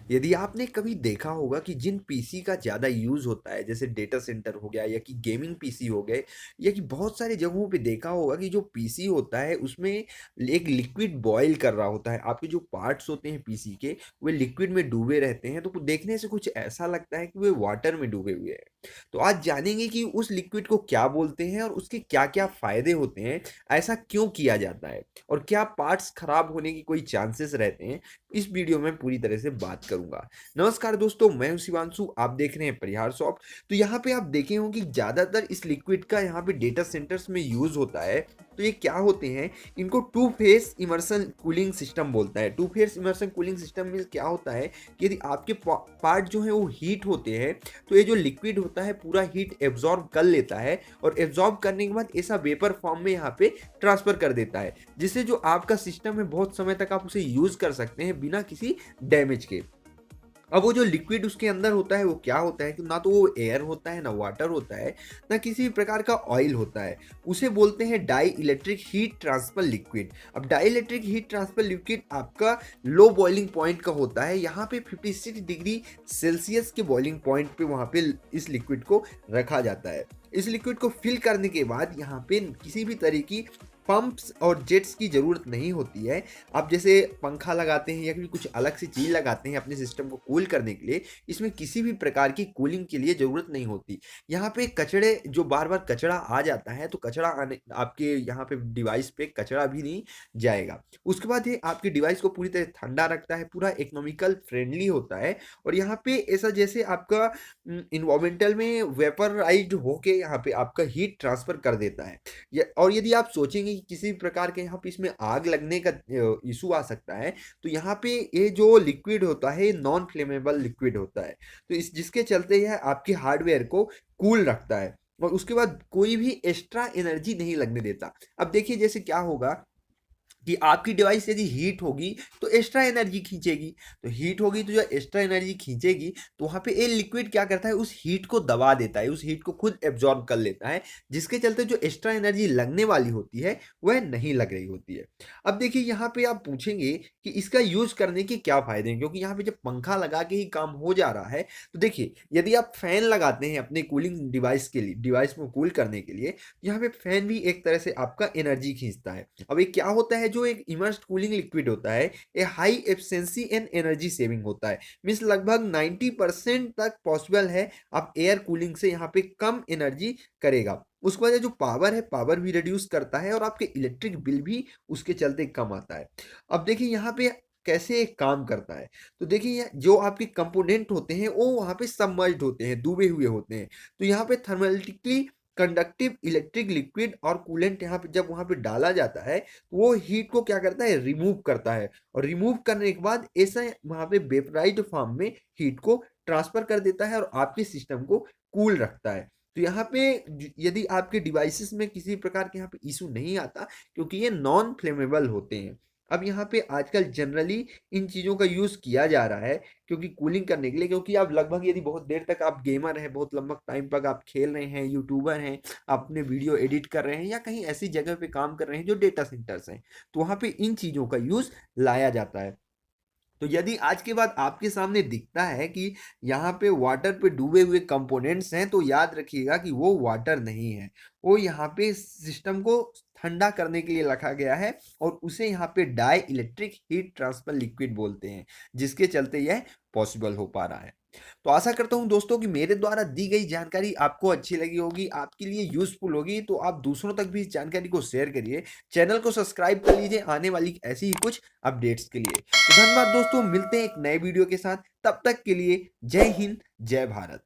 यदि आपने कभी देखा होगा कि जिन पीसी का ज़्यादा यूज़ होता है, जैसे डेटा सेंटर हो गया या कि गेमिंग पीसी हो गए या कि बहुत सारी जगहों पे देखा होगा कि जो पीसी होता है उसमें एक लिक्विड बॉयल कर रहा होता है। आपके जो पार्ट्स होते हैं पीसी के, वे लिक्विड में डूबे रहते हैं, तो देखने से कुछ ऐसा लगता है कि वे वाटर में डूबे हुए हैं। तो आज जानेंगे कि उस लिक्विड को क्या बोलते हैं और उसके क्या-क्या फ़ायदे होते हैं, ऐसा क्यों किया जाता है और क्या पार्ट्स खराब होने की कोई चांसेस रहते हैं? इस वीडियो में पूरी तरह से बात करूंगा। नमस्कार दोस्तों, मैं हूं शिवांशु, आप देख रहे हैं परिहार सॉफ्ट। तो यहाँ पे आप देखे होंगे कि ज़्यादातर इस लिक्विड का यहाँ पे डेटा सेंटर्स में यूज़ होता है। तो ये क्या होते हैं, इनको two phase immersion cooling system बोलता है। Two phase immersion cooling system में क्या होता है कि यदि आपके पार्ट जो है वो हीट होते हैं, तो ये जो लिक्विड होता है पूरा हीट एब्जॉर्ब कर लेता है और एब्जॉर्ब करने के बाद ऐसा वेपर फॉर्म में यहाँ पे ट्रांसफर कर देता है, जिससे जो आपका सिस्टम है बहुत समय तक आप उसे यूज कर सकते हैं बिना किसी डैमेज के। अब वो जो लिक्विड उसके अंदर होता है वो क्या होता है कि ना तो वो एयर होता है, ना वाटर होता है, ना किसी भी प्रकार का ऑयल होता है। उसे बोलते हैं dielectric heat transfer liquid. अब dielectric heat transfer liquid आपका लो बॉइलिंग पॉइंट का होता है। यहाँ पे 56 डिग्री सेल्सियस के बॉइलिंग पॉइंट पे वहाँ पे इस लिक्विड को रखा जाता है। इस लिक्विड को फिल करने के बाद यहाँ पे किसी भी तरह की पंप्स और जेट्स की ज़रूरत नहीं होती है। आप जैसे पंखा लगाते हैं या फिर कुछ अलग सी चीज़ लगाते हैं अपने सिस्टम को कूल करने के लिए, इसमें किसी भी प्रकार की कूलिंग के लिए ज़रूरत नहीं होती। यहाँ पे कचड़े जो बार-बार कचरा आ जाता है, तो कचरा आने आपके यहाँ पे डिवाइस पे कचरा भी नहीं जाएगा। उसके बाद ये आपके डिवाइस को पूरी तरह ठंडा रखता है, पूरा इकोनॉमिकल फ्रेंडली होता है और यहाँ पे ऐसा जैसे आपका एनवायरमेंटल में वेपराइज़्ड होके यहाँ पे आपका हीट ट्रांसफ़र कर देता है। और यदि आप सोचेंगे कि किसी भी प्रकार के यहाँ पे इसमें आग लगने का इशू आ सकता है, तो यहाँ पे ये जो लिक्विड होता है, ये नॉन फ्लेमेबल लिक्विड होता है। तो इस जिसके चलते यह आपके हार्डवेयर को कूल रखता है और उसके बाद कोई भी एक्स्ट्रा एनर्जी नहीं लगने देता। अब देखिए जैसे क्या होगा कि आपकी डिवाइस यदि हीट होगी तो एक्स्ट्रा एनर्जी खींचेगी। तो हीट होगी तो जो एक्स्ट्रा एनर्जी खींचेगी, तो वहाँ पे ये लिक्विड क्या करता है, उस हीट को दबा देता है, उस हीट को खुद एब्जॉर्ब कर लेता है, जिसके चलते जो एक्स्ट्रा एनर्जी लगने वाली होती है वह नहीं लग रही होती है। अब देखिए यहाँ पे आप पूछेंगे कि इसका यूज करने के क्या फायदे हैं, क्योंकि यहाँ पे जब पंखा लगा के ही काम हो जा रहा है। तो देखिए यदि आप फैन लगाते हैं अपने कूलिंग डिवाइस के लिए, डिवाइस को कूल करने के लिए, तो यहाँ पे फैन भी एक तरह से आपका एनर्जी खींचता है। अब ये क्या होता है, जो एक इमर्स्ड कूलिंग लिक्विड होता है, ये high efficiency and energy saving होता है। मींस लगभग 90% तक पॉसिबल है आप एयर कूलिंग से यहाँ पे कम एनर्जी करेगा। उसके बाद जो पावर है, पावर भी रिड्यूस करता है और आपके इलेक्ट्रिक बिल भी उसके चलते कम आता है। अब देखिए यहाँ पे कैसे एक काम करता है। तो देखिए जो आपके कंपोनेंट होते हैं वो वहाँ पे सबमर्ज्ड होते हैं, डूबे हुए होते हैं। तो यहाँ पे थर्मेटिकली कंडक्टिव इलेक्ट्रिक लिक्विड और कूलेंट यहाँ पे जब वहाँ पे डाला जाता है, तो वो हीट को क्या करता है, रिमूव करता है और रिमूव करने के बाद ऐसा वहाँ पे वेपराइज्ड फॉर्म में हीट को ट्रांसफर कर देता है और आपके सिस्टम को कूल रखता है। तो यहाँ पे यदि आपके डिवाइसेस में किसी प्रकार के यहाँ पे इशू नहीं आता, क्योंकि ये नॉन फ्लेमेबल होते हैं। अब यहाँ पे आजकल जनरली इन चीज़ों का यूज़ किया जा रहा है, क्योंकि कूलिंग करने के लिए, क्योंकि आप लगभग यदि बहुत देर तक आप गेमर हैं, बहुत लंबा टाइम तक आप खेल रहे हैं, यूट्यूबर हैं, आप अपने वीडियो एडिट कर रहे हैं या कहीं ऐसी जगह पे काम कर रहे हैं जो डेटा सेंटर्स हैं, तो वहाँ पे इन चीज़ों का यूज़ लाया जाता है। तो यदि आज के बाद आपके सामने दिखता है कि यहाँ पे वाटर पे डूबे हुए कंपोनेंट्स हैं, तो याद रखिएगा कि वो वाटर नहीं है, वो यहाँ पे सिस्टम को ठंडा करने के लिए रखा गया है और उसे यहाँ पे dielectric heat transfer liquid बोलते हैं, जिसके चलते यह पॉसिबल हो पा रहा है। तो आशा करता हूँ दोस्तों कि मेरे द्वारा दी गई जानकारी आपको अच्छी लगी होगी, आपके लिए यूजफुल होगी। तो आप दूसरों तक भी इस जानकारी को शेयर करिए, चैनल को सब्सक्राइब कर लीजिए आने वाली ऐसी ही कुछ अपडेट्स के लिए। तो धन्यवाद दोस्तों, मिलते हैं एक नए वीडियो के साथ, तब तक के लिए जय हिंद, जय भारत।